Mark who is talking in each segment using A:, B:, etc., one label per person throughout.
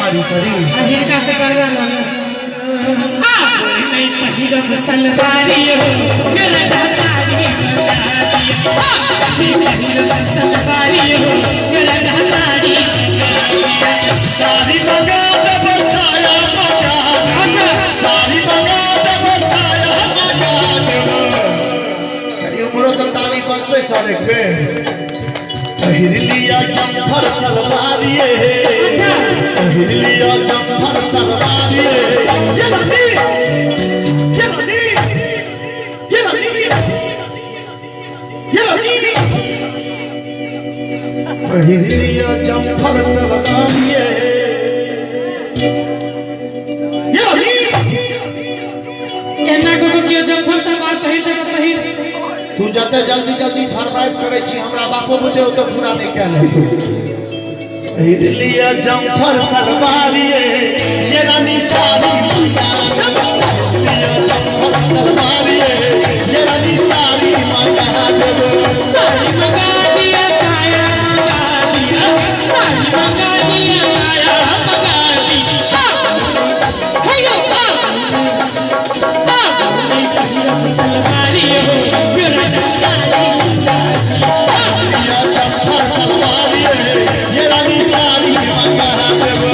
A: मारी पड़ी
B: जिनका से करवा लो आ नहीं पहिरब सलवारी हो मेरा जहतारी पहिरब सलवारी हो मेरा जहतारी
A: सारी मंगा दे बसाया मंगा अच्छा सारी मंगा दे बसाया मंगा करियो पूरा संतानी पास पे सारे पे पहिर लिया जम्फर सलवारी अच्छा पहिर लिया जम्फर सलवारी ये लड़ी पहिर लिया जम्फर सलवारी
B: एना को कियो जम्फर सलवार पहिर दे पहिर
A: तू जते जल्दी जल्दी फरमाइश करे छी हमरा बापो बेटे तो पूरा नहीं कैले तू पहिर लिया जम्फर सलवारी ये रानी सारी लिया जम्फर सलवारी ये रानी सारी मंगा देबो
B: सारी मंगा दिया साया मंगा दिया सारी मंगा दिया साया मंगा दिया हेयो नहीं पहिरब सलवारी हो मेरा जहतारी
A: लिया जम्फर सलवारी ये रानी सारी मंगा देबो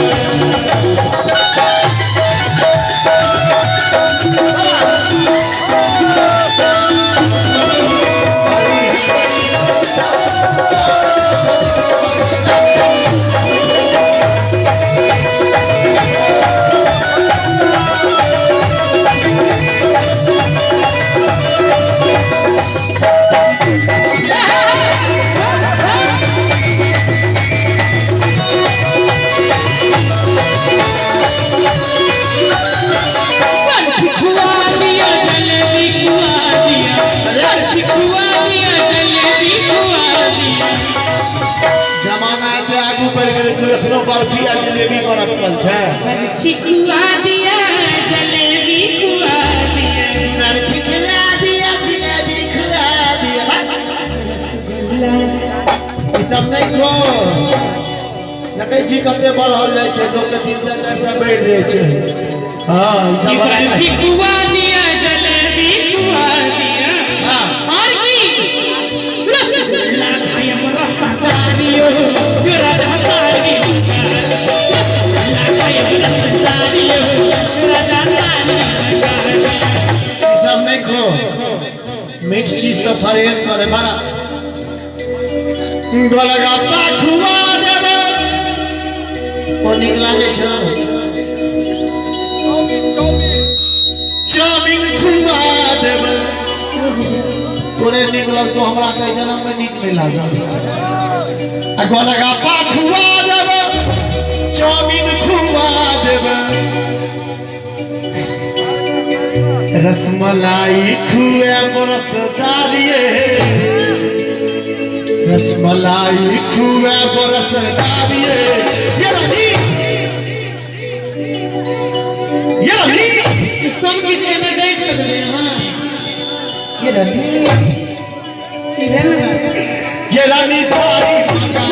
A: बर्फिया जलेबी पर अटकल छे
B: ठिकुआ दिया जलेबी खुआ दिया
A: ठिकुआ दिया जलेबी खुआ दिया ई सब नहीं खो लगे जी कते बढ़ल जाय छे लोग के 3 से 4 से बढ़ जाय छे हां ई सब
B: ठिकुआ दिया जलेबी खुआ दिया हां और की रसगुल्ला खाया रसदारी हो मेरा जहतारी
A: सब नहीं खो मीठ चीज से परहेज करे मारा गोलगप्पा खुआ देबो ओ निक लागे छ चाउमीन खुआ देबो तोरे निक लगतो हमरा कई जन्म में निक नहीं लागल आ गोलगप्पा खुआ देबो चाउमीन खुआ देबो रसमलाई खुए बरसदारी रसमलाई खुए बरसदारी ये लड़ी
B: सब किसी ने देख ले हां
A: ये लड़ी ये रानी सारी मंगा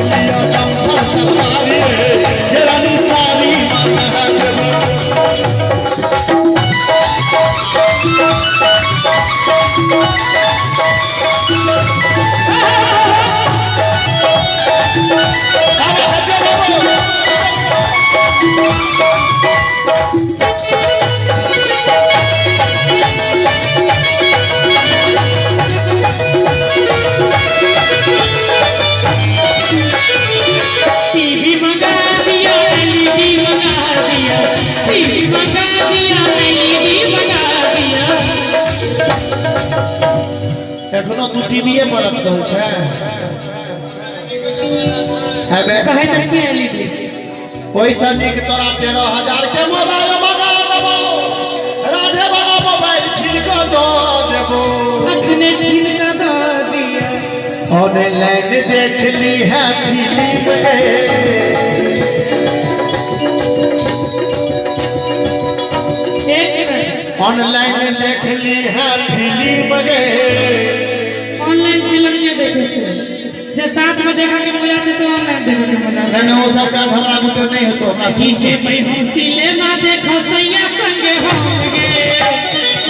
A: लिया जम्फर सलवारी ये रानी सारी मंगा देबो
B: टीवी मंगा दिया एलईडी मंगा दिया टीवी मंगा दिया एलईडी मंगा दिया
A: एखनो तू टीवीए पर अटकल छै हेबे
B: कहे त छी एलईडी
A: ओइ संजी के तोरा 13000 के मोबाइल मंगा देबो राधे वाला मोबाइल छिलक दो देबो
B: अखने छिलक दो दिया
A: ऑनलाइन देख ली है फिल्म ऑनलाइन देख ली है फिल्म
B: ऑनलाइन फिल्म के देखे छे जे जैसे साथ में देखा के मजा आते तो ऑनलाइन देखा के मजा आते।
A: नहीं वो सब काज हमरा बुते नहीं होतो हमरा
B: खींचे पे हम सिनेमा देखो सैया संगे होंगे।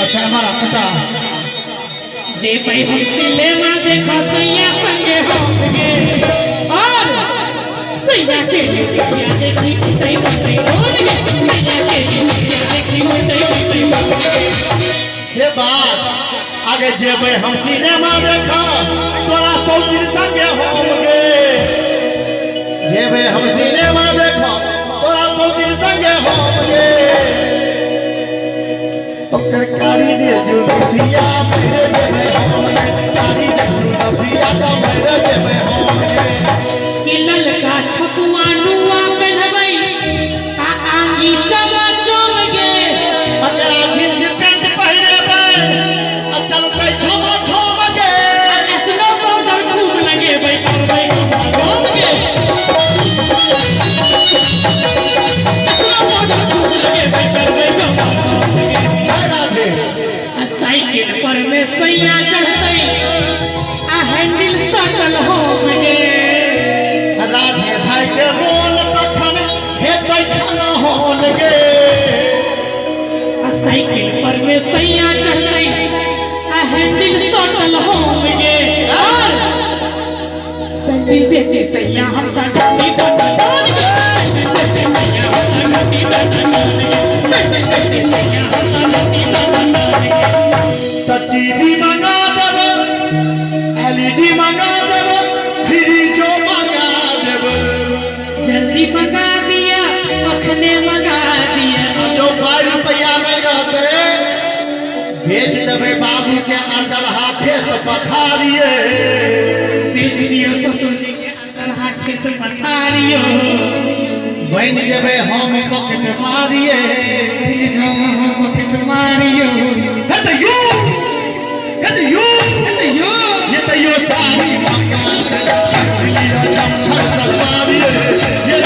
A: अच्छा हमारा पता
B: जे पे हम सिनेमा देखो सैया संगे होंगे और सैया के जुटिया देखी उतई उतई होंगे। सैया के जुटिया देखी उतई उतई
A: से बात आगे जेबे हम सिनेमा देखा तोरा सौतीन संगे होंगे। जेबे हम सिनेमा देखा तोरा सौतीन संगे होंगे। ओकर कारी दे जुटिया मेरे जेबे होंगे। कारी दे जुटिया का मेरे जेबे होंगे।
B: कि ललका छपुआ नुआ पहनबै आ आंगी चमा चमगे।
A: अगर जींस पैंट पहनेबे आ चलते छमा छमगे।
B: ऐसनो पाउडर खूब लगेबै करबै घूमगे। ऐसनो पाउडर खूब लगेबै करबै घूमगे।
A: छाड़ा से
B: आ साइकिल पर में सैया चढ़तै आ हैंडल सटल होंगे।
A: राधे भाई के मोन तखन हेतै खाना होनगे।
B: आ साइकिल पर में सैया चढ़तै आ हैंडल सटल होंगे। और पेंडिल देते सैया हम गाड़ी बदलोगे। पेंडिल देते सैया हम गाड़ी बदलोगे। पेंडिल देते सैया हम गाड़ी बदलोगे।
A: तो टीवी मंगा देबो, एलईडी मंगा देबो, फ्रिज मंगा देबो।
B: जल्दी मंगा दिया अखने मंगा दिया।
A: जो 5 रुपया में रहते बेच देबे बाबू के अंदर हाथे तो पथारिए।
B: बेच दियो ससुर जी के अंदर हाथ तो पथारियो।
A: बन जेबे हम पॉकेट मारिए।
B: हम पॉकेट मारियो।
A: हे तो यू ये तो यो सारी मंगा दे। ये जमखर सलवारी ये